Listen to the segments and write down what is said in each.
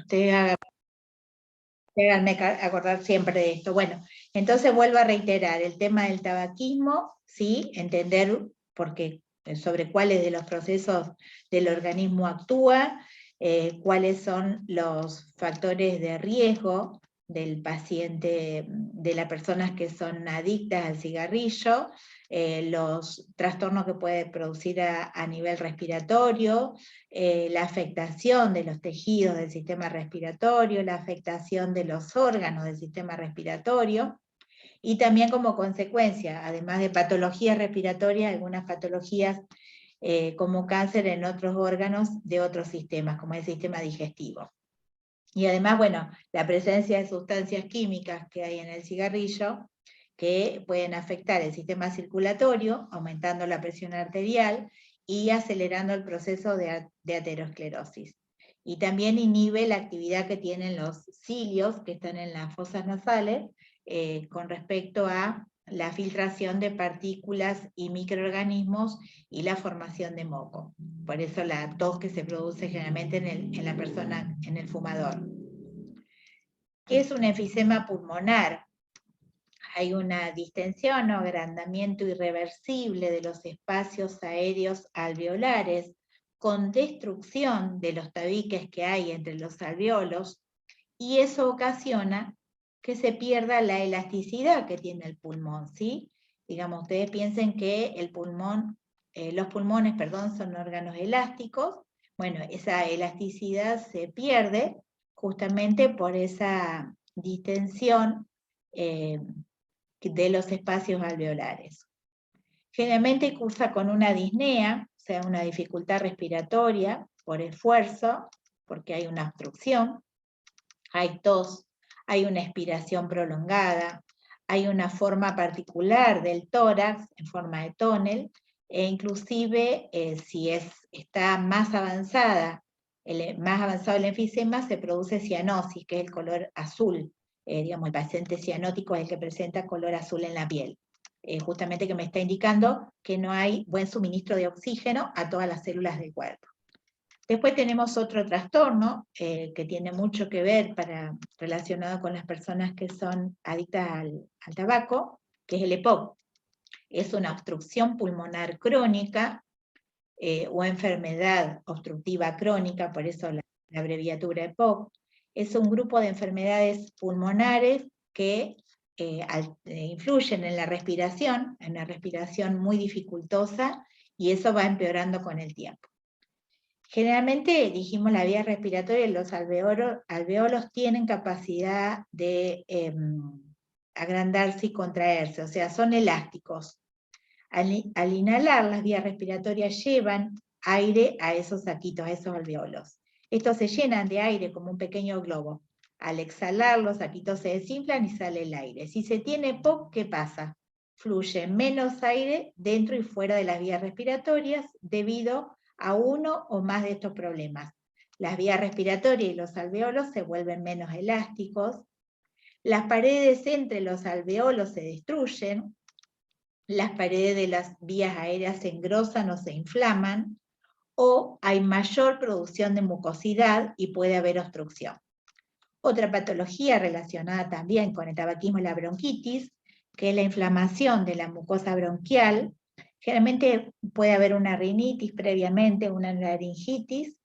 Ustedes háganme acordar siempre de esto. Bueno, entonces vuelvo a reiterar el tema del tabaquismo, ¿sí? Entender sobre cuáles de los procesos del organismo actúa, cuáles son los factores de riesgo del paciente, de las personas que son adictas al cigarrillo, los trastornos que puede producir a nivel respiratorio, la afectación de los tejidos del sistema respiratorio, la afectación de los órganos del sistema respiratorio, y también como consecuencia, además de patologías respiratorias, algunas patologías como cáncer en otros órganos de otros sistemas, como el sistema digestivo. Y además, bueno, la presencia de sustancias químicas que hay en el cigarrillo, que pueden afectar el sistema circulatorio, aumentando la presión arterial y acelerando el proceso de aterosclerosis. Y también inhibe la actividad que tienen los cilios, que están en las fosas nasales, con respecto a la filtración de partículas y microorganismos y la formación de moco. Por eso la tos que se produce generalmente en la persona, en el fumador. ¿Qué es un enfisema pulmonar? Hay una distensión o agrandamiento irreversible de los espacios aéreos alveolares, con destrucción de los tabiques que hay entre los alveolos, y eso ocasiona que se pierda la elasticidad que tiene el pulmón, ¿sí? Digamos, ustedes piensen que los pulmones, son órganos elásticos. Bueno, esa elasticidad se pierde justamente por esa distensión de los espacios alveolares. Generalmente cursa con una disnea, o sea, una dificultad respiratoria por esfuerzo, porque hay una obstrucción, hay tos, hay una expiración prolongada, hay una forma particular del tórax en forma de tónel, e inclusive si está más avanzado el enfisema, se produce cianosis, que es el color azul. Digamos, el paciente cianótico es el que presenta color azul en la piel. Justamente que me está indicando que no hay buen suministro de oxígeno a todas las células del cuerpo. Después tenemos otro trastorno que tiene mucho que ver relacionado con las personas que son adictas al tabaco, que es el EPOC. Es una obstrucción pulmonar crónica o enfermedad obstructiva crónica, por eso la abreviatura EPOC. Es un grupo de enfermedades pulmonares que influyen en la respiración, en una respiración muy dificultosa, y eso va empeorando con el tiempo. Generalmente, dijimos, la vía respiratoria y los alveolos tienen capacidad de agrandarse y contraerse, o sea, son elásticos. Al inhalar, las vías respiratorias llevan aire a esos saquitos, a esos alveolos. Estos se llenan de aire como un pequeño globo. Al exhalar, los saquitos se desinflan y sale el aire. Si se tiene EPOC, ¿qué pasa? Fluye menos aire dentro y fuera de las vías respiratorias debido a uno o más de estos problemas. Las vías respiratorias y los alveolos se vuelven menos elásticos, las paredes entre los alveolos se destruyen, las paredes de las vías aéreas se engrosan o se inflaman, o hay mayor producción de mucosidad y puede haber obstrucción. Otra patología relacionada también con el tabaquismo es la bronquitis, que es la inflamación de la mucosa bronquial. Generalmente puede haber una rinitis previamente, una laringitis,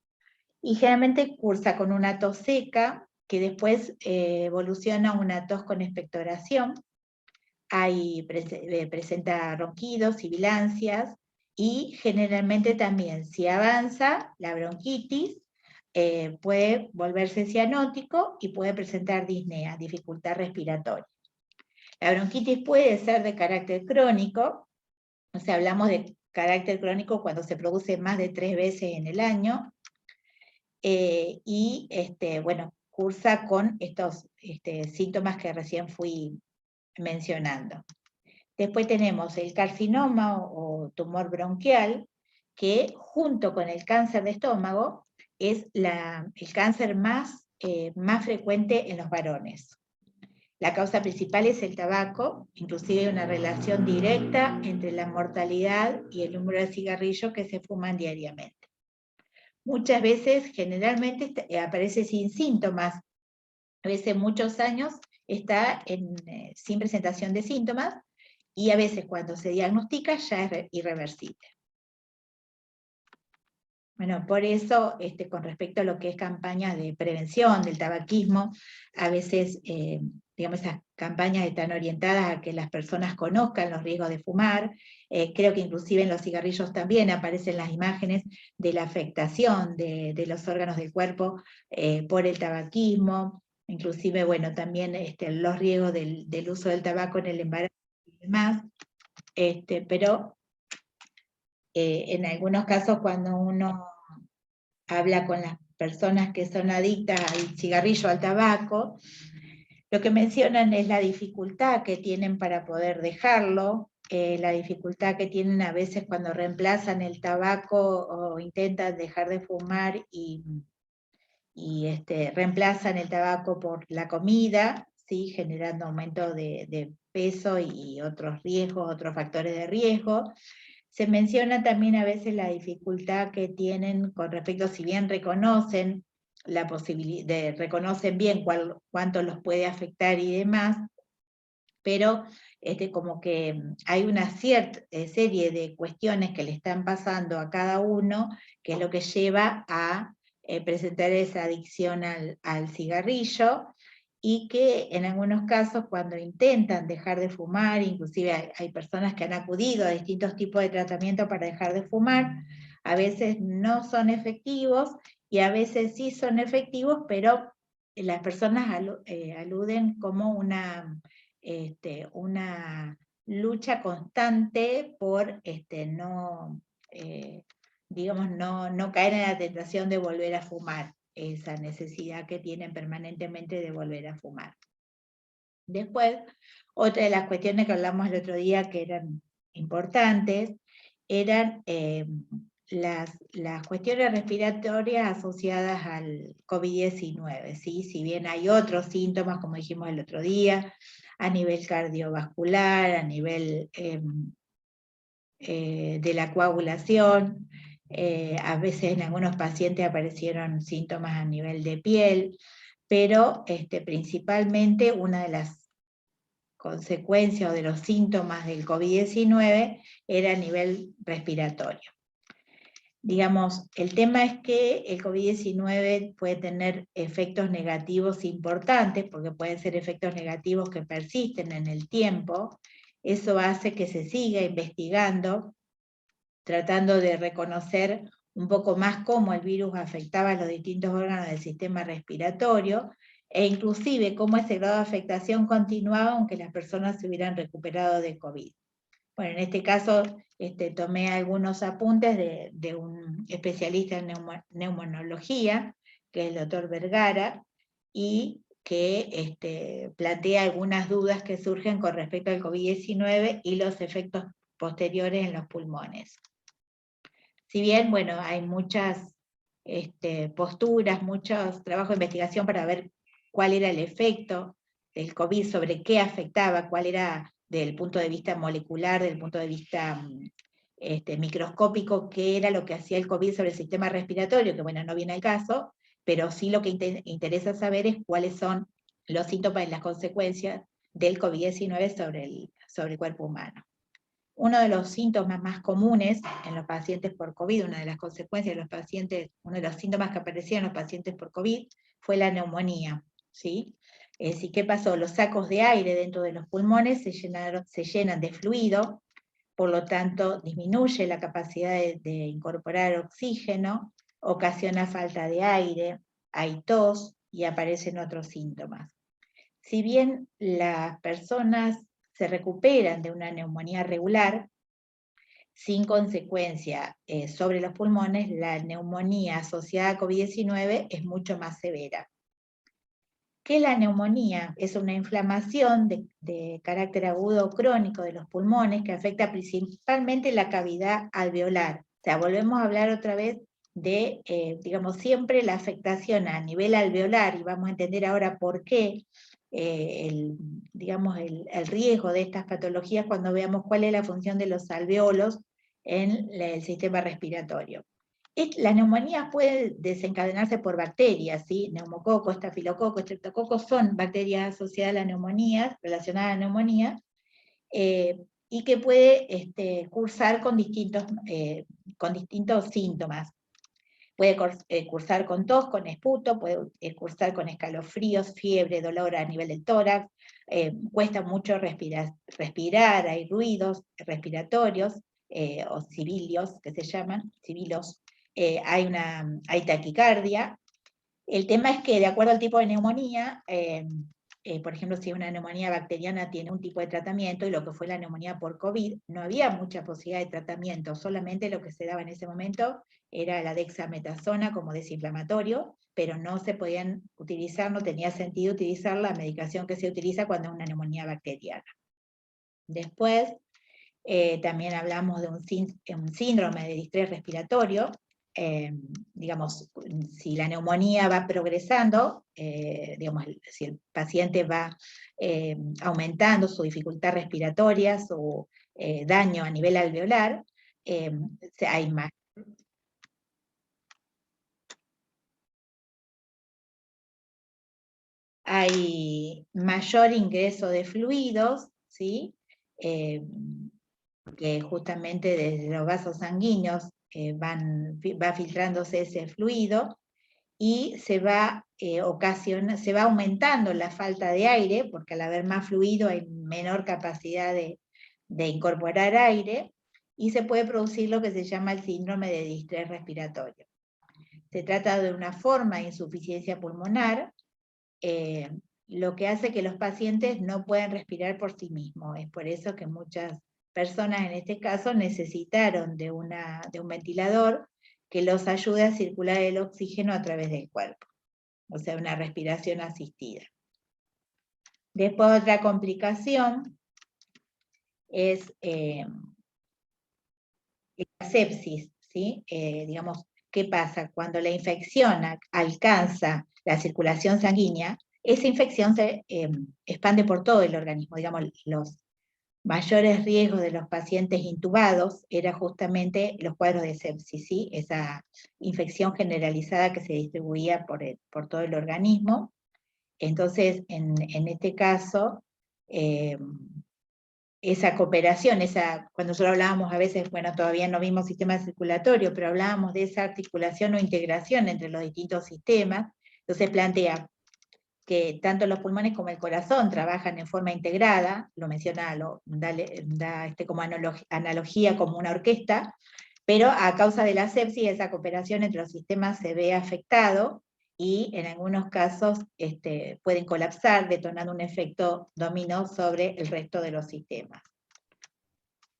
y generalmente cursa con una tos seca, que después evoluciona a una tos con expectoración. Presenta ronquidos, sibilancias, y generalmente también, si avanza la bronquitis, puede volverse cianótico y puede presentar disnea, dificultad respiratoria. La bronquitis puede ser de carácter crónico, o sea, hablamos de carácter crónico cuando se produce más de 3 veces en el año, y bueno, cursa con estos síntomas que recién fui mencionando. Después tenemos el carcinoma o tumor bronquial, que junto con el cáncer de estómago es el cáncer más frecuente en los varones. La causa principal es el tabaco, inclusive hay una relación directa entre la mortalidad y el número de cigarrillos que se fuman diariamente. muchas veces, generalmente, aparece sin síntomas. A veces muchos años está sin presentación de síntomas, y a veces cuando se diagnostica ya es irreversible. Bueno, por eso, con respecto a lo que es campañas de prevención del tabaquismo, a veces, digamos, esas campañas están orientadas a que las personas conozcan los riesgos de fumar. Creo que inclusive en los cigarrillos también aparecen las imágenes de la afectación de los órganos del cuerpo por el tabaquismo. Inclusive, bueno, también los riesgos del uso del tabaco en el embarazo y demás. Pero en algunos casos, cuando uno habla con las personas que son adictas al cigarrillo, al tabaco, lo que mencionan es la dificultad que tienen para poder dejarlo, la dificultad que tienen a veces cuando reemplazan el tabaco o intentan dejar de fumar y reemplazan el tabaco por la comida, ¿sí? Generando aumento de peso y otros riesgos, otros factores de riesgo. Se menciona también a veces la dificultad que tienen con respecto, si bien reconocen la posibilidad, reconocen bien cuánto los puede afectar y demás, pero como que hay una cierta serie de cuestiones que le están pasando a cada uno, que es lo que lleva a presentar esa adicción al cigarrillo, y que en algunos casos cuando intentan dejar de fumar, inclusive hay personas que han acudido a distintos tipos de tratamiento para dejar de fumar, a veces no son efectivos y a veces sí son efectivos, pero las personas aluden como una lucha constante por digamos, no caer en la tentación de volver a fumar, esa necesidad que tienen permanentemente de volver a fumar. Después, otra de las cuestiones que hablamos el otro día que eran importantes, eran las cuestiones respiratorias asociadas al COVID-19, ¿sí? Si bien hay otros síntomas, como dijimos el otro día, a nivel cardiovascular, a nivel de la coagulación, a veces en algunos pacientes aparecieron síntomas a nivel de piel, pero principalmente una de las consecuencias o de los síntomas del COVID-19 era a nivel respiratorio. Digamos, el tema es que el COVID-19 puede tener efectos negativos importantes, porque pueden ser efectos negativos que persisten en el tiempo. Eso hace que se siga investigando, tratando de reconocer un poco más cómo el virus afectaba a los distintos órganos del sistema respiratorio, e inclusive cómo ese grado de afectación continuaba aunque las personas se hubieran recuperado de COVID. Bueno, en este caso tomé algunos apuntes de un especialista en neumonología, que es el doctor Vergara, y que plantea algunas dudas que surgen con respecto al COVID-19 y los efectos posteriores en los pulmones. Si bien, bueno, hay muchas posturas, muchos trabajos de investigación para ver cuál era el efecto del COVID, sobre qué afectaba, cuál era desde el punto de vista molecular, desde el punto de vista microscópico, qué era lo que hacía el COVID sobre el sistema respiratorio, que bueno, no viene al caso, pero sí lo que interesa saber es cuáles son los síntomas y las consecuencias del COVID-19 sobre el cuerpo humano. Uno de los síntomas más comunes en los pacientes por COVID, una de las consecuencias de los pacientes, uno de los síntomas que aparecían en los pacientes por COVID fue la neumonía, ¿sí? Es decir, ¿qué pasó? Los sacos de aire dentro de los pulmones se llenan de fluido, por lo tanto disminuye la capacidad de incorporar oxígeno, ocasiona falta de aire, hay tos y aparecen otros síntomas. Si bien las personas se recuperan de una neumonía regular, sin consecuencia sobre los pulmones, la neumonía asociada a COVID-19 es mucho más severa. ¿Qué es la neumonía? Es una inflamación de carácter agudo o crónico de los pulmones que afecta principalmente la cavidad alveolar. O sea, volvemos a hablar otra vez de, digamos, siempre la afectación a nivel alveolar, y vamos a entender ahora por qué, digamos, el riesgo de estas patologías cuando veamos cuál es la función de los alveolos en el sistema respiratorio. Las neumonías pueden desencadenarse por bacterias, ¿sí? Neumococo, estafilococo, estreptococo son bacterias asociadas a las neumonías, relacionadas a neumonías, y que puede cursar con distintos síntomas. Puede cursar con tos, con esputo, puede cursar con escalofríos, fiebre, dolor a nivel del tórax, cuesta mucho respirar, hay ruidos respiratorios, o sibilios, que se llaman, sibilos, hay taquicardia. El tema es que de acuerdo al tipo de neumonía, por ejemplo, si una neumonía bacteriana tiene un tipo de tratamiento, y lo que fue la neumonía por COVID, no había mucha posibilidad de tratamiento, solamente lo que se daba en ese momento era la dexametasona como desinflamatorio, pero no se podían utilizar, no tenía sentido utilizar la medicación que se utiliza cuando es una neumonía bacteriana. Después, también hablamos de un síndrome de distrés respiratorio. Digamos, si la neumonía va progresando, digamos, si el paciente va aumentando su dificultad respiratoria, su daño a nivel alveolar, hay más. Hay mayor ingreso de fluidos, ¿sí? Que justamente desde los vasos sanguíneos va filtrándose ese fluido, y se va aumentando la falta de aire, porque al haber más fluido hay menor capacidad de incorporar aire, y se puede producir lo que se llama el síndrome de distrés respiratorio. Se trata de una forma de insuficiencia pulmonar, lo que hace que los pacientes no puedan respirar por sí mismos. Es por eso que muchas personas en este caso necesitaron de un ventilador que los ayude a circular el oxígeno a través del cuerpo, o sea, una respiración asistida. Después, otra complicación es la sepsis, ¿sí? Digamos, ¿qué pasa? Cuando la infección alcanza la circulación sanguínea, esa infección se expande por todo el organismo. Digamos, los mayores riesgos de los pacientes intubados eran justamente los cuadros de sepsis, ¿sí? Esa infección generalizada que se distribuía por todo el organismo. Entonces, en este caso, esa cooperación, cuando nosotros hablábamos a veces, bueno, todavía no vimos sistema circulatorio, pero hablábamos de esa articulación o integración entre los distintos sistemas. Entonces plantea que tanto los pulmones como el corazón trabajan en forma integrada, lo menciona, da como analogía como una orquesta, pero a causa de la sepsis esa cooperación entre los sistemas se ve afectado, y en algunos casos pueden colapsar, detonando un efecto dominó sobre el resto de los sistemas.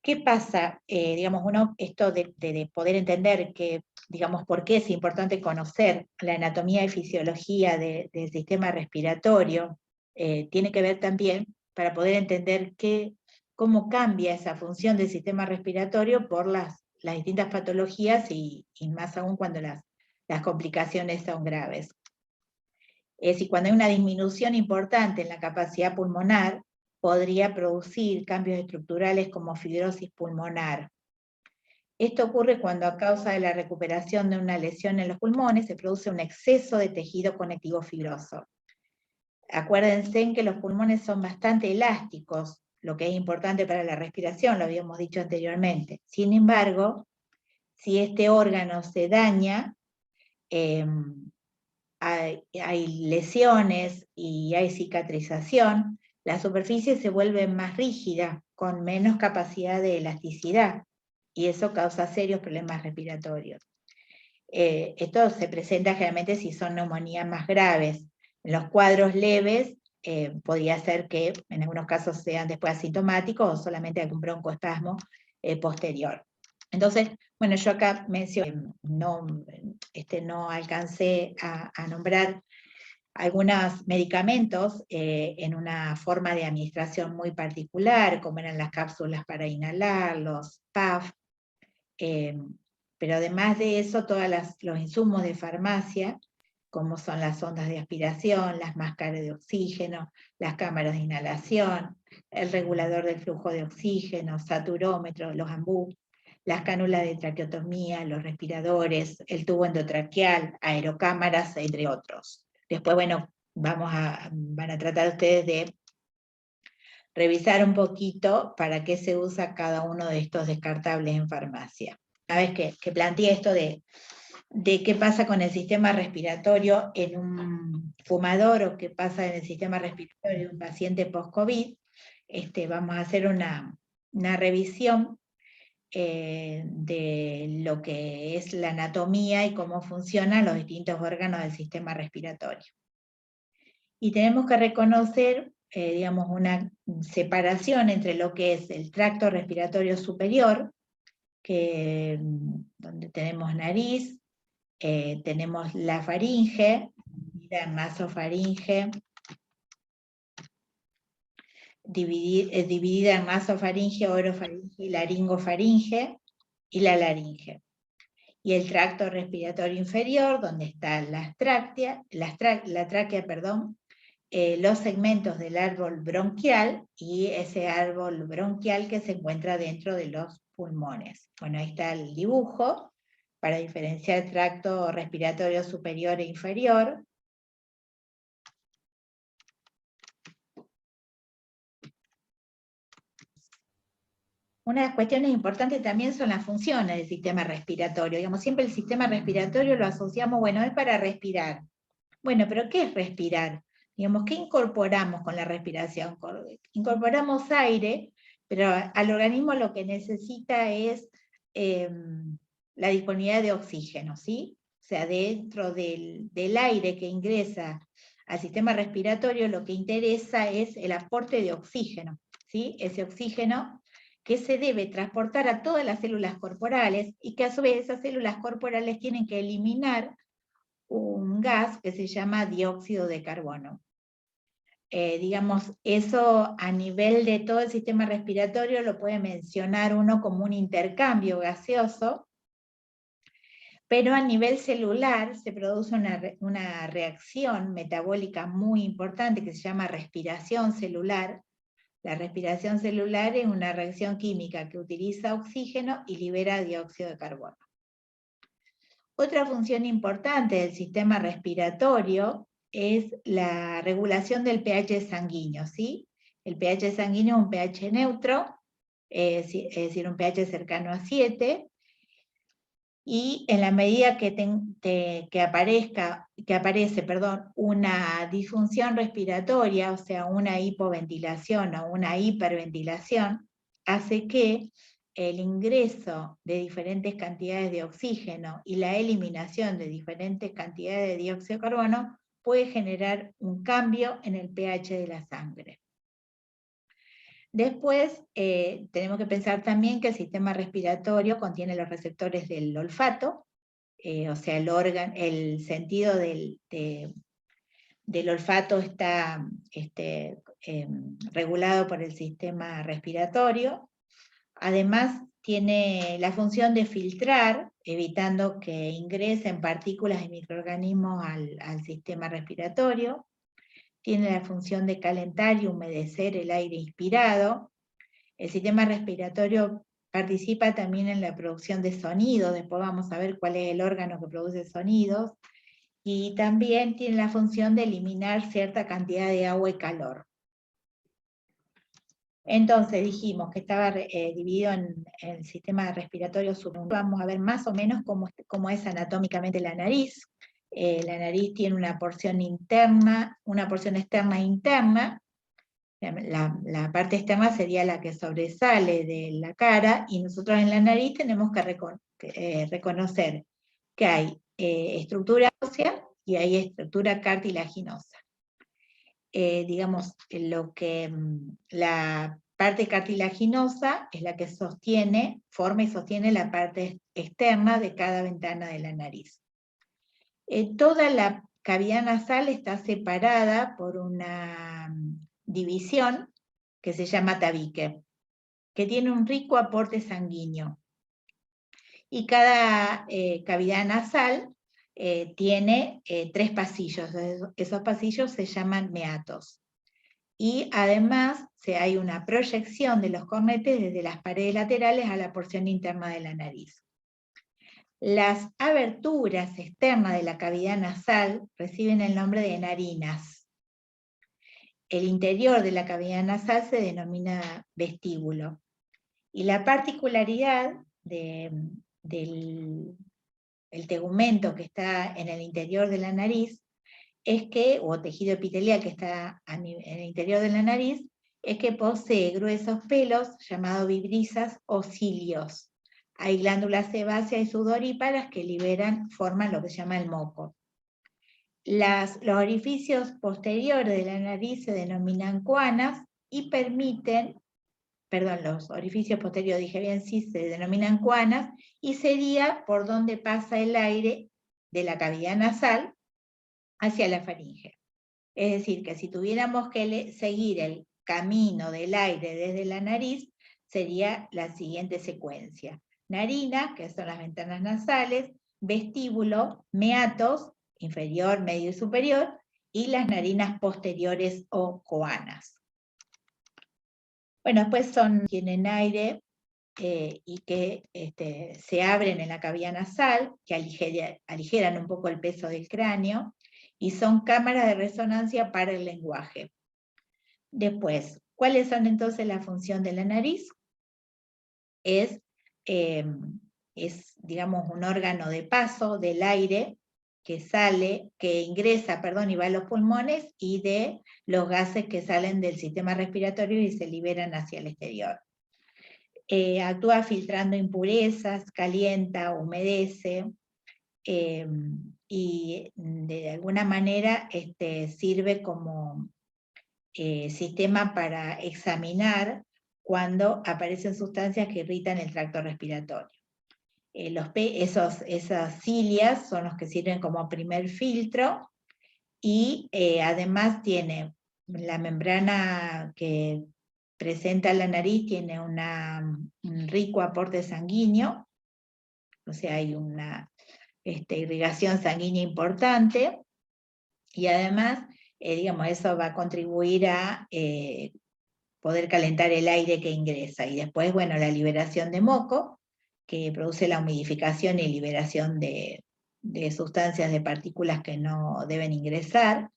¿Qué pasa? Digamos, esto de poder entender que, digamos, por qué es importante conocer la anatomía y fisiología del sistema respiratorio, tiene que ver también para poder entender cómo cambia esa función del sistema respiratorio por las distintas patologías, y más aún cuando las complicaciones son graves. Es decir, cuando hay una disminución importante en la capacidad pulmonar, podría producir cambios estructurales como fibrosis pulmonar. Esto ocurre cuando, a causa de la recuperación de una lesión en los pulmones, se produce un exceso de tejido conectivo fibroso. Acuérdense en que los pulmones son bastante elásticos, lo que es importante para la respiración, lo habíamos dicho anteriormente. Sin embargo, si este órgano se daña, hay lesiones y hay cicatrización, la superficie se vuelve más rígida, con menos capacidad de elasticidad, y eso causa serios problemas respiratorios. Esto se presenta generalmente si son neumonías más graves. En los cuadros leves, podría ser que en algunos casos sean después asintomáticos o solamente algún broncoespasmo posterior. Entonces, bueno, yo acá mencioné, no alcancé a nombrar algunos medicamentos en una forma de administración muy particular, como eran las cápsulas para inhalar, los PAF, pero además de eso, todos los insumos de farmacia, como son las ondas de aspiración, las máscaras de oxígeno, las cámaras de inhalación, el regulador del flujo de oxígeno, saturómetro, los AMBU, las cánulas de traqueotomía, los respiradores, el tubo endotraqueal, aerocámaras, entre otros. Después, bueno, van a tratar ustedes de revisar un poquito para qué se usa cada uno de estos descartables en farmacia. Una vez que planteé esto de qué pasa con el sistema respiratorio en un fumador o qué pasa en el sistema respiratorio de un paciente post-COVID, vamos a hacer una revisión de lo que es la anatomía y cómo funcionan los distintos órganos del sistema respiratorio. Y tenemos que reconocer, digamos, una separación entre lo que es el tracto respiratorio superior, donde tenemos nariz, tenemos la faringe, dividida en nasofaringe, dividida en nasofaringe, orofaringe y laringofaringe, y la laringe. Y el tracto respiratorio inferior, donde está la tráquea, los segmentos del árbol bronquial y ese árbol bronquial que se encuentra dentro de los pulmones. Bueno, ahí está el dibujo para diferenciar tracto respiratorio superior e inferior. Una de las cuestiones importantes también son las funciones del sistema respiratorio. Digamos, siempre el sistema respiratorio lo asociamos, bueno, es para respirar. Bueno, pero ¿qué es respirar? Digamos, ¿qué incorporamos con la respiración? Incorporamos aire, pero al organismo lo que necesita es la disponibilidad de oxígeno, ¿sí? O sea, dentro del aire que ingresa al sistema respiratorio, lo que interesa es el aporte de oxígeno, ¿sí? Ese oxígeno que se debe transportar a todas las células corporales y que a su vez esas células corporales tienen que eliminar un gas que se llama dióxido de carbono. Digamos, eso a nivel de todo el sistema respiratorio lo puede mencionar uno como un intercambio gaseoso, pero a nivel celular se produce una reacción metabólica muy importante que se llama respiración celular. La respiración celular es una reacción química que utiliza oxígeno y libera dióxido de carbono. Otra función importante del sistema respiratorio es la regulación del pH sanguíneo, ¿sí? El pH sanguíneo es un pH neutro, es decir, un pH cercano a 7, y en la medida que aparece una disfunción respiratoria, o sea, una hipoventilación o una hiperventilación, hace que el ingreso de diferentes cantidades de oxígeno y la eliminación de diferentes cantidades de dióxido de carbono puede generar un cambio en el pH de la sangre. Después, tenemos que pensar también que el sistema respiratorio contiene los receptores del olfato, o sea, el sentido del olfato está regulado por el sistema respiratorio. Además, tiene la función de filtrar, evitando que ingresen partículas y microorganismos al sistema respiratorio. Tiene la función de calentar y humedecer el aire inspirado. El sistema respiratorio participa también en la producción de sonidos, después vamos a ver cuál es el órgano que produce sonidos, y también tiene la función de eliminar cierta cantidad de agua y calor. Entonces dijimos que estaba dividido en el sistema respiratorio superior. Vamos a ver más o menos cómo es anatómicamente la nariz. La nariz tiene una porción interna, una porción externa e interna. La parte externa sería la que sobresale de la cara, y nosotros en la nariz tenemos que reconocer que hay estructura ósea y hay estructura cartilaginosa. Digamos, la parte cartilaginosa es la que forma y sostiene la parte externa de cada ventana de la nariz. Toda la cavidad nasal está separada por una división que se llama tabique, que tiene un rico aporte sanguíneo. Y cada cavidad nasal tiene 3 pasillos. Esos pasillos se llaman meatos. Y además hay una proyección de los cornetes desde las paredes laterales a la porción interna de la nariz. Las aberturas externas de la cavidad nasal reciben el nombre de narinas. El interior de la cavidad nasal se denomina vestíbulo. Y la particularidad del tegumento que está en el interior de la nariz es que, o tejido epitelial que está en el interior de la nariz, es que posee gruesos pelos llamados vibrisas o cilios. Hay glándulas sebáceas y sudoríparas que forman lo que se llama el moco. Los orificios posteriores de la nariz se denominan coanas y los orificios posteriores, dije bien, sí, se denominan coanas, y sería por donde pasa el aire de la cavidad nasal hacia la faringe. Es decir, que si tuviéramos que seguir el camino del aire desde la nariz, sería la siguiente secuencia. Narinas, que son las ventanas nasales, vestíbulo, meatos, inferior, medio y superior, y las narinas posteriores o coanas. Bueno, después tienen aire y que se abren en la cavidad nasal, que aligeran un poco el peso del cráneo, y son cámaras de resonancia para el lenguaje. Después, ¿cuáles son entonces la función de la nariz? Es, digamos, un órgano de paso del aire que ingresa, y va a los pulmones, y de los gases que salen del sistema respiratorio y se liberan hacia el exterior. Actúa filtrando impurezas, calienta, humedece, y de alguna manera sirve como sistema para examinar cuando aparecen sustancias que irritan el tracto respiratorio. Esas cilias son los que sirven como primer filtro, y además tiene la membrana que presenta la nariz, tiene un rico aporte sanguíneo, o sea, hay una irrigación sanguínea importante, y además, digamos, eso va a contribuir a poder calentar el aire que ingresa. Y después, bueno, la liberación de moco, que produce la humidificación y liberación de sustancias, de partículas que no deben ingresar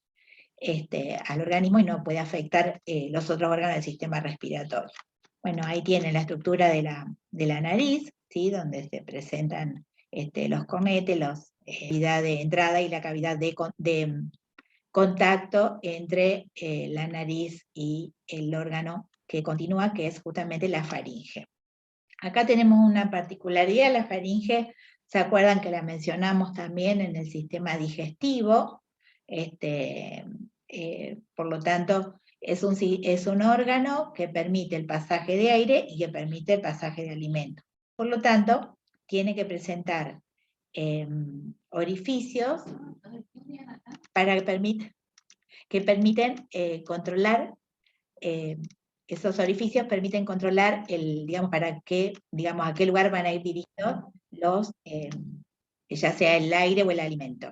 al organismo y no puede afectar los otros órganos del sistema respiratorio. Bueno, ahí tiene la estructura de la nariz, ¿sí? Donde se presentan los cornetes, la cavidad de entrada y la cavidad de contacto entre la nariz y el órgano que continúa, que es justamente la faringe. Acá tenemos una particularidad. La faringe, ¿se acuerdan que la mencionamos también en el sistema digestivo? Por lo tanto, es un órgano que permite el pasaje de aire y que permite el pasaje de alimentos. Por lo tanto, tiene que presentar orificios que permiten controlar, esos orificios permiten controlar a qué lugar van a ir dirigidos ya sea el aire o el alimento.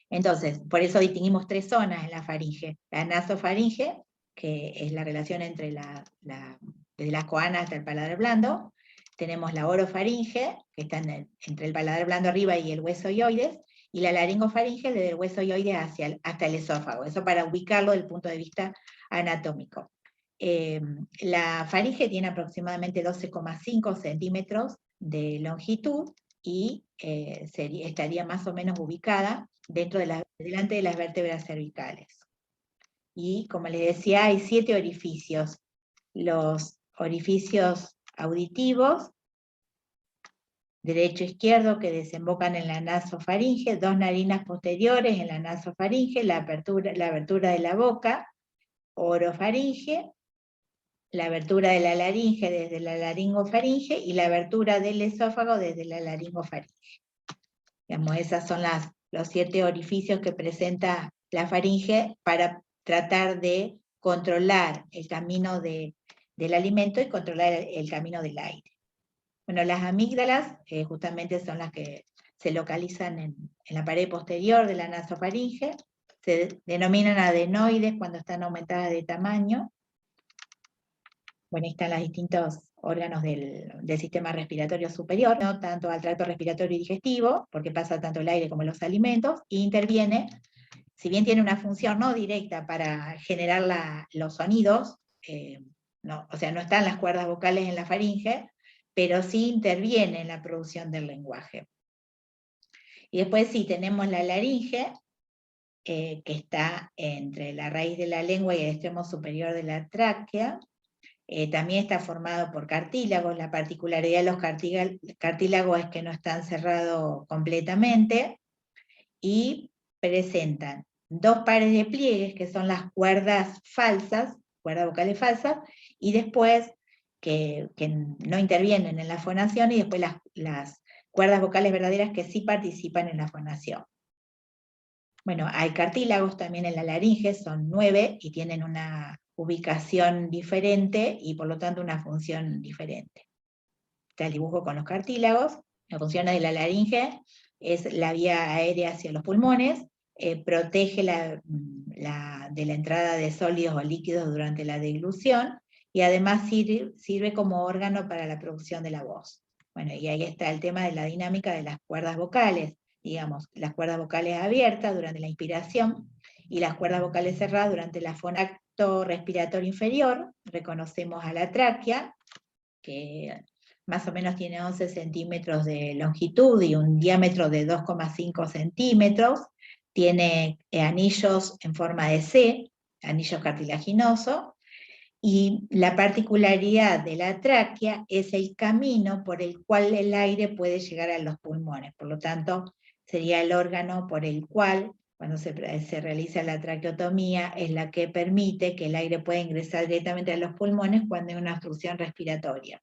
Entonces, por eso distinguimos tres zonas en la faringe. La nasofaringe, que es la relación entre desde las coanas hasta el paladar blando. Tenemos la orofaringe, que está entre el paladar blando arriba y el hueso hioides, y la laringofaringe desde el hueso hioides hasta el esófago. Eso para ubicarlo desde el punto de vista anatómico. La faringe tiene aproximadamente 12,5 centímetros de longitud y estaría más o menos ubicada delante de las vértebras cervicales. Y como les decía, hay 7 orificios. Los orificios auditivos, derecho e izquierdo, que desembocan en la nasofaringe, 2 narinas posteriores en la nasofaringe, la abertura de la boca, orofaringe, la abertura de la laringe desde la laringofaringe y la abertura del esófago desde la laringofaringe. Digamos, esas son los 7 orificios que presenta la faringe para tratar de controlar el camino del alimento y controlar el camino del aire. Bueno, las amígdalas justamente son las que se localizan en la pared posterior de la nasofaringe, Se denominan adenoides cuando están aumentadas de tamaño. Bueno, ahí están los distintos órganos del sistema respiratorio superior, no tanto al tracto respiratorio y digestivo, porque pasa tanto el aire como los alimentos, e interviene, si bien tiene una función no directa para generar los sonidos, no, o sea, no están las cuerdas vocales en la faringe, pero sí interviene en la producción del lenguaje. Y después sí tenemos la laringe, que está entre la raíz de la lengua y el extremo superior de la tráquea. También está formado por cartílagos. La particularidad de los cartílagos es que no están cerrados completamente y presentan dos pares de pliegues, que son las cuerdas falsas, cuerdas vocales falsas, y después que no intervienen en la fonación, y después las cuerdas vocales verdaderas que sí participan en la fonación. Bueno, hay cartílagos también en la laringe, son 9 y tienen una ubicación diferente y por lo tanto una función diferente. Está el dibujo con los cartílagos. Las funciones de la laringe es la vía aérea hacia los pulmones, protege de la entrada de sólidos o líquidos durante la deglución y además sirve como órgano para la producción de la voz. Bueno, y ahí está el tema de la dinámica de las cuerdas vocales. Digamos, las cuerdas vocales abiertas durante la inspiración y las cuerdas vocales cerradas durante el acto respiratorio inferior. Reconocemos a la tráquea, que más o menos tiene 11 centímetros de longitud y un diámetro de 2,5 centímetros. Tiene anillos en forma de C, anillos cartilaginosos, y la particularidad de la tráquea es el camino por el cual el aire puede llegar a los pulmones. Por lo tanto, sería el órgano por el cual, cuando se realiza la traqueotomía, es la que permite que el aire pueda ingresar directamente a los pulmones cuando hay una obstrucción respiratoria.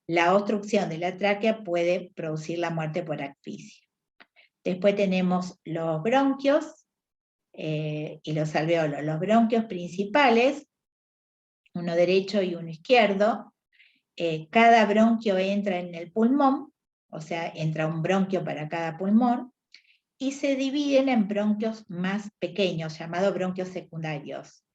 La obstrucción de la tráquea puede producir la muerte por asfixia. Después tenemos los bronquios y los alveolos. Los bronquios principales, uno derecho y uno izquierdo. Cada bronquio entra en el pulmón, o sea, entra un bronquio para cada pulmón, y se dividen en bronquios más pequeños, llamados bronquios secundarios.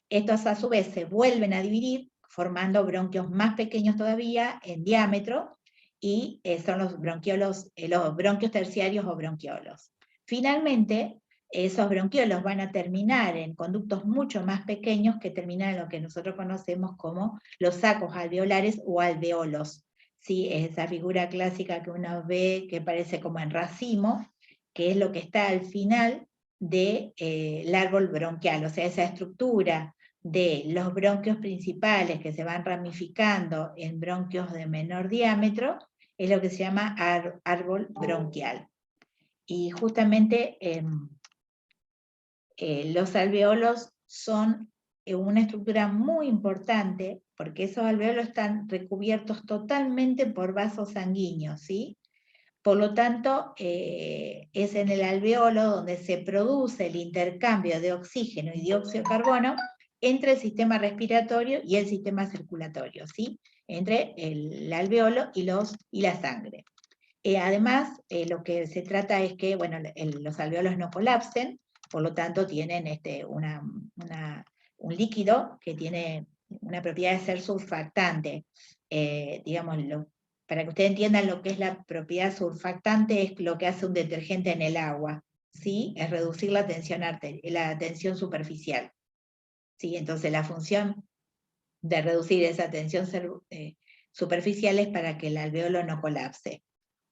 Estos a su vez se vuelven a dividir, formando bronquios más pequeños todavía en diámetro, y son los bronquios terciarios o bronquiolos. Finalmente, esos bronquiolos van a terminar en conductos mucho más pequeños que terminan en lo que nosotros conocemos como los sacos alveolares o alveolos. ¿Sí? Es esa figura clásica que uno ve que parece como en racimo, que es lo que está al final del árbol bronquial, o sea, esa estructura de los bronquios principales que se van ramificando en bronquios de menor diámetro, es lo que se llama árbol bronquial. Y justamente los alveolos son una estructura muy importante, porque esos alveolos están recubiertos totalmente por vasos sanguíneos, ¿sí? Por lo tanto, es en el alveolo donde se produce el intercambio de oxígeno y dióxido de carbono entre el sistema respiratorio y el sistema circulatorio, ¿sí? Entre el alveolo y la sangre. Además, lo que se trata es que bueno, los alveolos no colapsen, por lo tanto tienen un líquido que tiene una propiedad de ser surfactante. Digamos, para que ustedes entiendan lo que es la propiedad surfactante, es lo que hace un detergente en el agua, ¿sí? Es reducir la tensión superficial. ¿Sí? Entonces la función de reducir esa tensión superficial es para que el alveolo no colapse.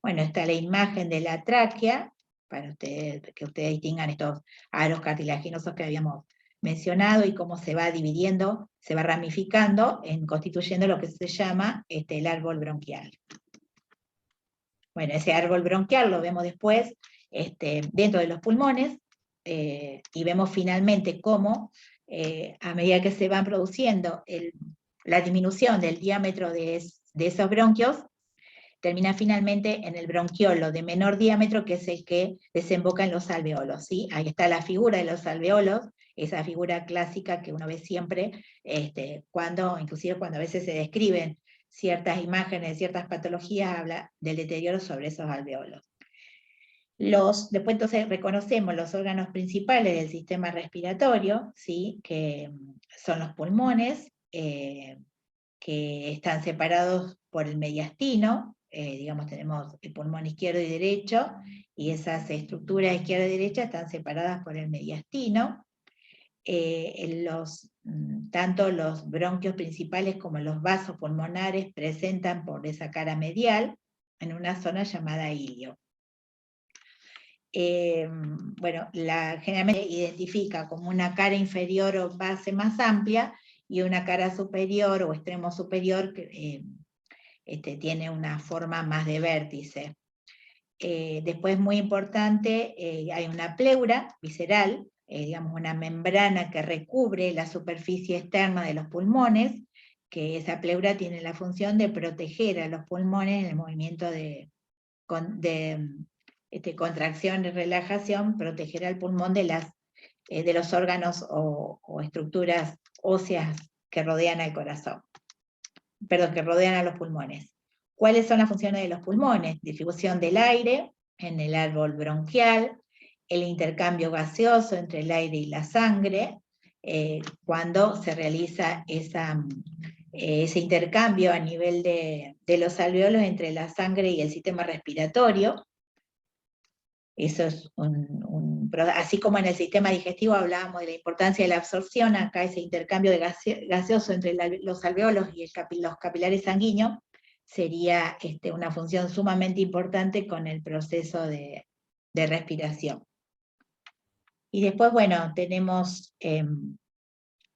Bueno, está la imagen de la tráquea, para que ustedes distingan estos aros cartilaginosos que habíamos mencionado y cómo se va dividiendo, se va ramificando, constituyendo lo que se llama el árbol bronquial. Bueno, ese árbol bronquial lo vemos después dentro de los pulmones, y vemos finalmente cómo, a medida que se van produciendo la disminución del diámetro de esos bronquios, termina finalmente en el bronquiolo de menor diámetro, que es el que desemboca en los alveolos, ¿sí? Ahí está la figura de los alveolos, esa figura clásica que uno ve siempre, inclusive cuando a veces se describen ciertas imágenes, ciertas patologías, habla del deterioro sobre esos alveolos. Después entonces reconocemos los órganos principales del sistema respiratorio, ¿sí? Que son los pulmones, que están separados por el mediastino, digamos tenemos el pulmón izquierdo y derecho, y esas estructuras izquierda y derecha están separadas por el mediastino. Tanto los bronquios principales como los vasos pulmonares presentan por esa cara medial en una zona llamada ilio. Bueno, generalmente identifica como una cara inferior o base más amplia y una cara superior o extremo superior que tiene una forma más de vértice. Después, muy importante, hay una pleura visceral, digamos una membrana que recubre la superficie externa de los pulmones, que esa pleura tiene la función de proteger a los pulmones en el movimiento de contracción y relajación, proteger al pulmón de los órganos o estructuras óseas que rodean al corazón, perdón, que rodean a los pulmones. ¿Cuáles son las funciones de los pulmones? Distribución del aire en el árbol bronquial, el intercambio gaseoso entre el aire y la sangre, cuando se realiza ese intercambio a nivel de los alveolos entre la sangre y el sistema respiratorio. Eso es así como en el sistema digestivo hablábamos de la importancia de la absorción, acá ese intercambio de gaseoso entre los alveolos y los capilares sanguíneos sería una función sumamente importante con el proceso de respiración. Y después, bueno, tenemos,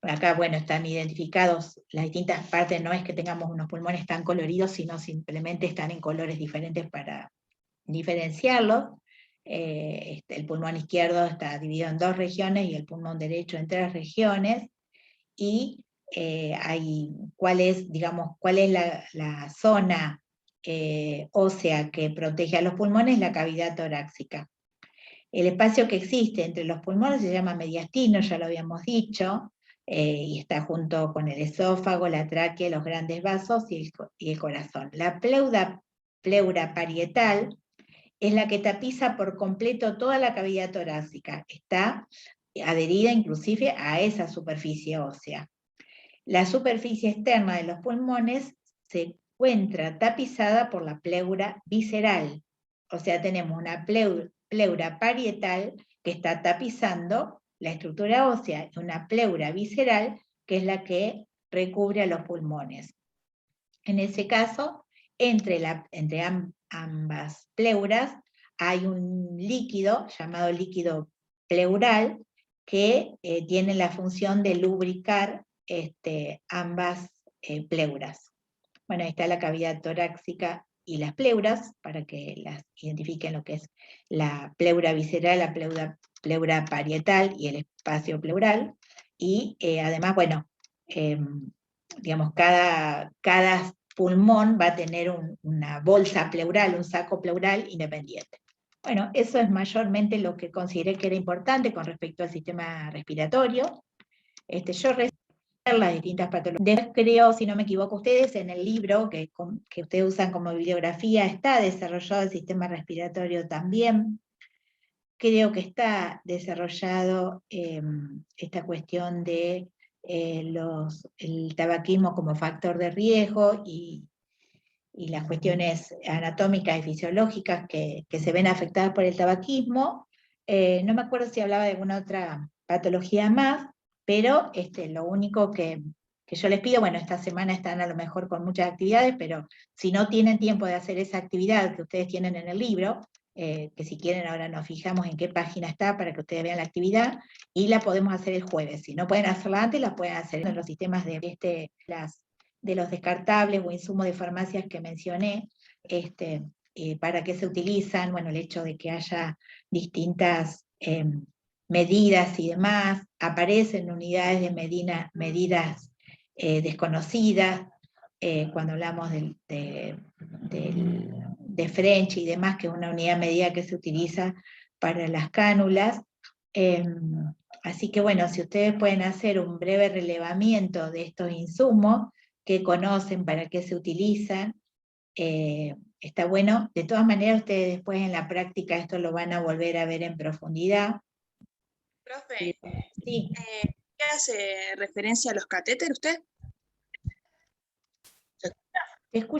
acá, bueno, están identificados las distintas partes, no es que tengamos unos pulmones tan coloridos, sino simplemente están en colores diferentes para diferenciarlos. El pulmón izquierdo está dividido en 2 regiones y el pulmón derecho en 3 regiones, y cuál es la zona ósea que protege a los pulmones, la cavidad torácica. El espacio que existe entre los pulmones se llama mediastino, ya lo habíamos dicho, y está junto con el esófago, la tráquea, los grandes vasos y el corazón. La pleura parietal es la que tapiza por completo toda la cavidad torácica, está adherida inclusive a esa superficie ósea. La superficie externa de los pulmones se encuentra tapizada por la pleura visceral, o sea, tenemos una pleura parietal que está tapizando la estructura ósea y una pleura visceral que es la que recubre a los pulmones. En ese caso, entre ambas pleuras hay un líquido llamado líquido pleural que tiene la función de lubricar ambas pleuras. Bueno, ahí está la cavidad torácica y las pleuras, para que las identifiquen lo que es la pleura visceral, la pleura parietal y el espacio pleural. Y además, bueno, digamos, cada pulmón va a tener una bolsa pleural, un saco pleural independiente. Bueno, eso es mayormente lo que consideré que era importante con respecto al sistema respiratorio. Yo las distintas patologías. Después creo, si no me equivoco ustedes, en el libro que ustedes usan como bibliografía está desarrollado el sistema respiratorio también. Creo que está desarrollado esta cuestión de el tabaquismo como factor de riesgo y las cuestiones anatómicas y fisiológicas que se ven afectadas por el tabaquismo. No me acuerdo si hablaba de alguna otra patología más, pero lo único que yo les pido, bueno, esta semana están a lo mejor con muchas actividades, pero si no tienen tiempo de hacer esa actividad que ustedes tienen en el libro, que si quieren ahora nos fijamos en qué página está para que ustedes vean la actividad, y la podemos hacer el jueves. Si no pueden hacerla antes, la pueden hacer en los sistemas de los descartables o insumos de farmacias que mencioné, para qué se utilizan, bueno, el hecho de que haya distintas medidas y demás, aparecen unidades de medidas desconocidas, cuando hablamos de French y demás, que es una unidad de medida que se utiliza para las cánulas. Así que bueno, si ustedes pueden hacer un breve relevamiento de estos insumos, qué conocen, para qué se utilizan, está bueno. De todas maneras, ustedes después en la práctica esto lo van a volver a ver en profundidad. Profe, Sí. ¿qué hace referencia a los catéteres usted? Te escucho.